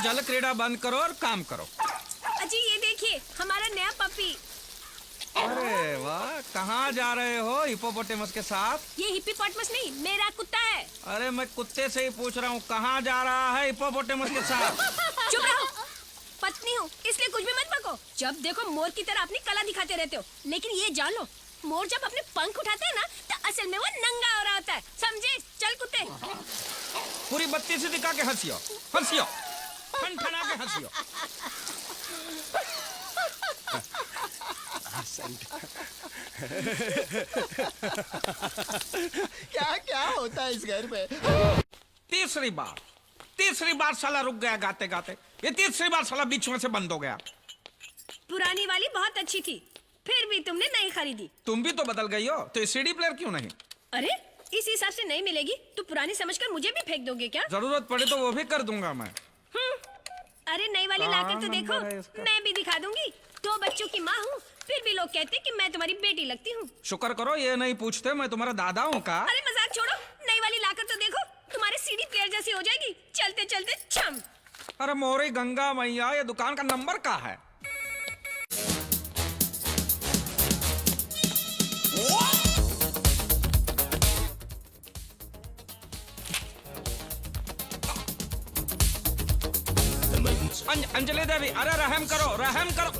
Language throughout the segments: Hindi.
जल क्रीड़ा बंद करो और काम करो। अजी ये देखिए हमारा नया पपी। अरे वाह, कहाँ जा रहे हो हिप्पोपोटेमस के साथ? ये हिप्पोपोटेमस नहीं, मेरा कुत्ता है। अरे मैं कुत्ते से ही पूछ रहा हूँ, कहाँ जा रहा है हिप्पोपोटेमस के साथ? चुप रहो, पत्नी हूँ इसलिए कुछ भी मत बको। जब देखो मोर की तरह अपनी कला दिखाते रहते हो, लेकिन ये जान लो मोर जब अपने पंख उठाते हैं ना तो असल में वो नंगा हो रहा होता है, समझे? चल कुत्ते। पूरी बत्ती से दिखा के हंसियो, हंसियो, ठन-ठना के हंसियो। क्या क्या होता है इस घर में? तीसरी बार साला रुक गया गाते गाते। ये तीसरी बार साला बीच में से बंद हो गया। पुरानी वाली बहुत अच्छी थी, फिर भी तुमने नहीं खरीदी। तुम भी तो बदल गई हो, तो सीडी प्लेयर क्यों नहीं? अरे इस हिसाब से नहीं मिलेगी तो पुरानी समझकर मुझे भी फेंक दोगे क्या? जरूरत पड़े तो वो भी कर दूंगा मैं। अरे नई वाली लाकर तो देखो, नंबर है इसका। मैं भी दिखा दूंगी। 2 बच्चों की माँ हूँ, फिर भी लोग कहते कि मैं तुम्हारी बेटी लगती हूँ। शुक्र करो ये नहीं पूछते मैं तुम्हारा दादा हूँ का। अरे मजाक छोड़ो, नई वाली लाकर तो देखो, तुम्हारे सीडी प्लेयर जैसी हो जाएगी, चलते चलते छम। अरे मोरी गंगा मैया, ये दुकान का नंबर क्या है? अंजलि देवी, अरे रहम करो, रहम करो।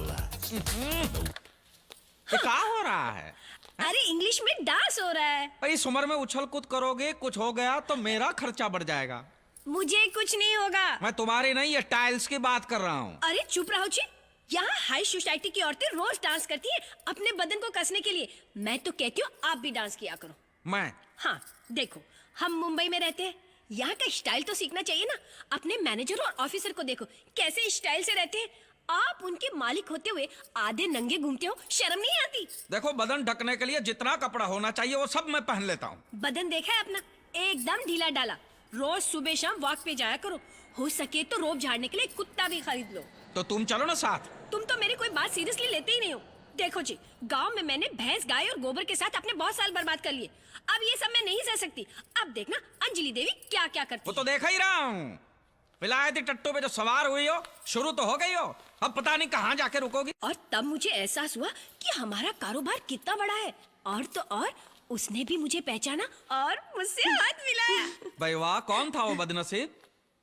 ये क्या हो रहा है? अरे इंग्लिश में डांस हो रहा है। इस उम्र में उछल कूद करोगे, कुछ हो गया तो मेरा खर्चा बढ़ जाएगा। मुझे कुछ नहीं होगा। मैं तुम्हारी नहीं, ये टाइल्स की बात कर रहा हूँ। अरे चुप रहो जी, यहाँ हाई सोसाइटी की औरतें रोज डांस करती हैं अपने बदन को कसने के लिए। मैं तो कहती हूँ आप भी डांस किया करो। मैं? हाँ देखो, हम मुंबई में रहते हैं, यहाँ का स्टाइल तो सीखना चाहिए ना। अपने मैनेजर और ऑफिसर को देखो कैसे स्टाइल से रहते हैं। आप उनके मालिक होते हुए आधे नंगे घूमते हो, शर्म नहीं आती? देखो, बदन ढकने के लिए जितना कपड़ा होना चाहिए वो सब मैं पहन लेता हूँ। बदन देखा है अपना, एकदम ढीला डाला। रोज सुबह शाम वॉक पे जाया करो, हो सके तो रोब झाड़ने के लिए कुत्ता भी खरीद लो। तो तुम चलो ना साथ। तुम तो मेरी कोई बात सीरियसली लेते ही नहीं हो। देखो जी, गांव में मैंने भैंस, गाय और गोबर के साथ अपने बहुत साल बर्बाद कर लिए। अब ये सब मैं नहीं सह सकती। अब देखना अंजलि देवी क्या क्या करती वो तो देखा ही रहा हूँ। विलायती टट्टू पे जो सवार हुई हो, शुरू तो हो गई हो, अब पता नहीं कहाँ जाके रुकोगी। और तब मुझे एहसास हुआ कि हमारा कारोबार कितना बड़ा है। और तो और उसने भी मुझे पहचाना और मुझसे हाथ मिलाया। भाई वाह, कौन था वो बदनसीब?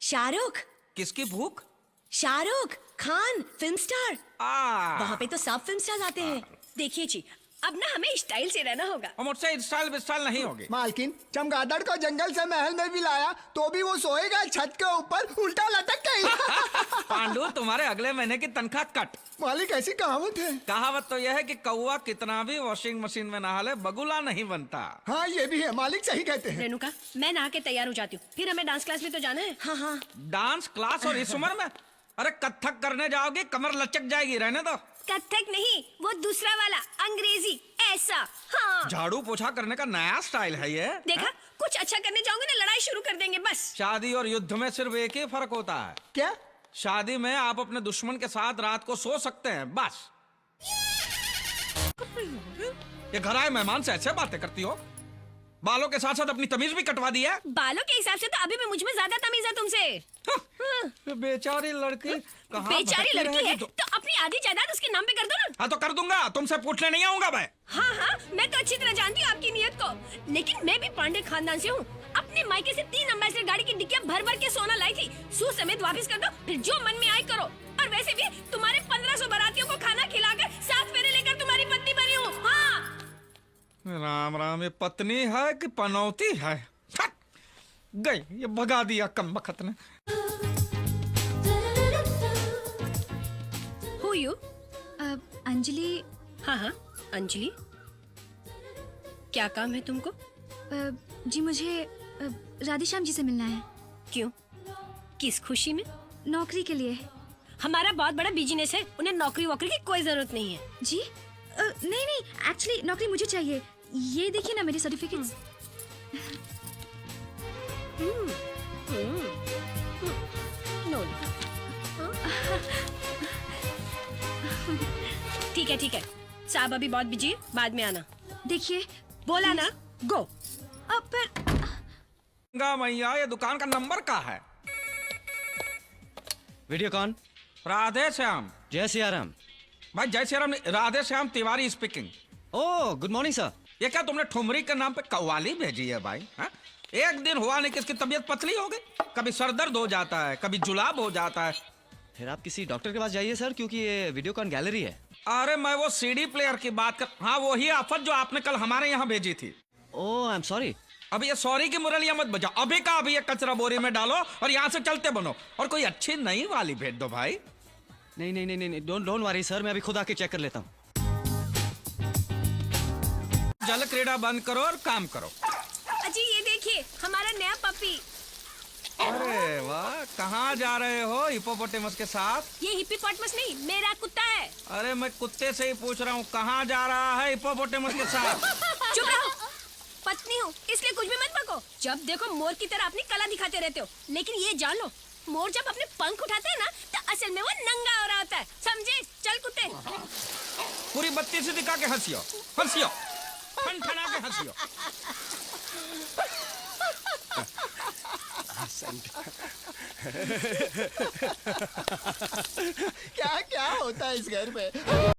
शाहरुख। किसकी भूख? Shahrukh Khan, film star. आ वहाँ पे तो सब फिल्म स्टार आते हैं। देखिए जी, अब ना हमें स्टाइल से रहना होगा। और मुझसे स्टाइल विस्टाइल नहीं होगी। मालकिन, चमगादड़ को जंगल से महल में भी लाया तो भी वो सोएगा छत के ऊपर उल्टा लटक के। पांडु, तुम्हारे अगले महीने की तनख्वाह कट। मालिक ऐसी कहावत है। कहावत तो यह है कि कौवा कितना भी वॉशिंग मशीन में नहा ले, बगुला नहीं बनता। हाँ ये भी है, मालिक सही कहते हैं। रेणुका, मैं नहा के तैयार हो जाती हूँ, फिर हमें डांस क्लास में तो जाना है। हाँ हाँ। डांस क्लास और इस उम्र में? अरे कथक करने जाओगे कमर लचक जाएगी, रहने दो। कथक नहीं, वो दूसरा वाला अंग्रेजी ऐसा। हाँ झाड़ू पोछा करने का नया स्टाइल है ये। देखा, कुछ अच्छा करने जाओगे ना लड़ाई शुरू कर देंगे बस। शादी और युद्ध में सिर्फ एक ही फर्क होता है। क्या? शादी में आप अपने दुश्मन के साथ रात को सो सकते हैं, बस। ये घर आए मेहमान से ऐसे बातें करती हो? बालों के साथ साथ अपनी तमीज भी कटवा दी है। बालों के हिसाब से तो अभी भी मुझ में ज्यादा तमीज है तुमसे। ये बेचारी लड़की कहाँ बेचारी भटकी लड़की है रहेगी तो अपनी आधी जायदाद उसके नाम पे कर दो ना। हाँ तो कर दूंगा, तुमसे पूछने नहीं आऊंगा मैं। हाँ हाँ, मैं तो अच्छी तरह जानती हूँ आपकी नीयत को, लेकिन मैं भी पांडे खानदान से हूँ। अपने मायके से 3 एम्बेसडर गाड़ी की डिक्कियां भर भर के सोना लाई थी। सूद समेत वापस कर दो, फिर जो मन में आए करो। और वैसे भी तुम्हारे 1500 बारातियों को खाना खिलाकर 7 फेरे लेकर तुम्हारी पत्नी बनी हूँ। हाँ राम राम, ये पत्नी है कि पनौती है? हट! गई, ये भगा दिया कमबख्त ने। Who you? अंजलि। हाँ हाँ अंजलि, क्या काम है तुमको? जी मुझे राधेश्याम जी से मिलना है। क्यों, किस खुशी में? नौकरी के लिए। हमारा बहुत बड़ा बिजनेस है, उन्हें नौकरी वोकरी की कोई जरूरत नहीं है। जी नहीं नहीं, एक्चुअली नौकरी मुझे चाहिए। ये देखिए ना मेरे सर्टिफिकेट्स। नो ठीक है, साहब अभी बहुत बिजी है, बाद में आना। देखिए बोला ना, गो। अब पर गंगा मैया, ये दुकान का नंबर क्या है? वीडियोकॉन। राधे श्याम। जय सिया राम। भाई जय श्री राम नहीं, Radhe Shyam Tiwari speaking. Oh good morning sir. ये क्या तुमने ठुमरी के नाम पे कव्वाली भेजी है भाई? हा? एक दिन हुआ नहीं कि इसकी तबीयत पतली हो गई, कभी सर दर्द हो जाता है, कभी जुलाब हो जाता है। फिर आप किसी डॉक्टर के पास जाइए सर, क्योंकि ये वीडियोकॉन गैलरी है। अरे मैं वो सीडी प्लेयर की बात कर, हाँ वही आफत जो आपने कल हमारे यहाँ भेजी थी। ओह आई एम सॉरी। अब ये सॉरी की मुरलिया मत बजाओ, अभी का अभी ये कचरा बोरी में डालो और यहाँ से चलते बनो, और कोई अच्छी नई वाली भेज दो भाई। नहीं नहीं नहीं नहीं, डोंट वरी सर, मैं अभी खुद आके चेक कर लेता हूँ। जल क्रीड़ा बंद करो और काम करो। अजी ये देखिए हमारा नया पपी। अरे वाह, कहाँ जा रहे हो हिप्पोपोटेमस के साथ? ये हिप्पोपोटेमस नहीं, मेरा कुत्ता है। अरे मैं कुत्ते से ही पूछ रहा हूँ, कहाँ जा रहा है हिप्पोपोटेमस के साथ? चुप रहो, पत्नी हूँ इसलिए कुछ भी मत बको। जब देखो मोर की तरह अपनी कला दिखाते रहते हो, लेकिन ये जान लो मोर जब अपने पंख उठाते हैं ना तो असल में वो नंगा हो रहा होता है, समझे? चल कुत्ते। पूरी बत्ती से दिखा के हंसियो, हंसियो, ठन-ठना के हंसियो। क्या क्या होता है इस घर में?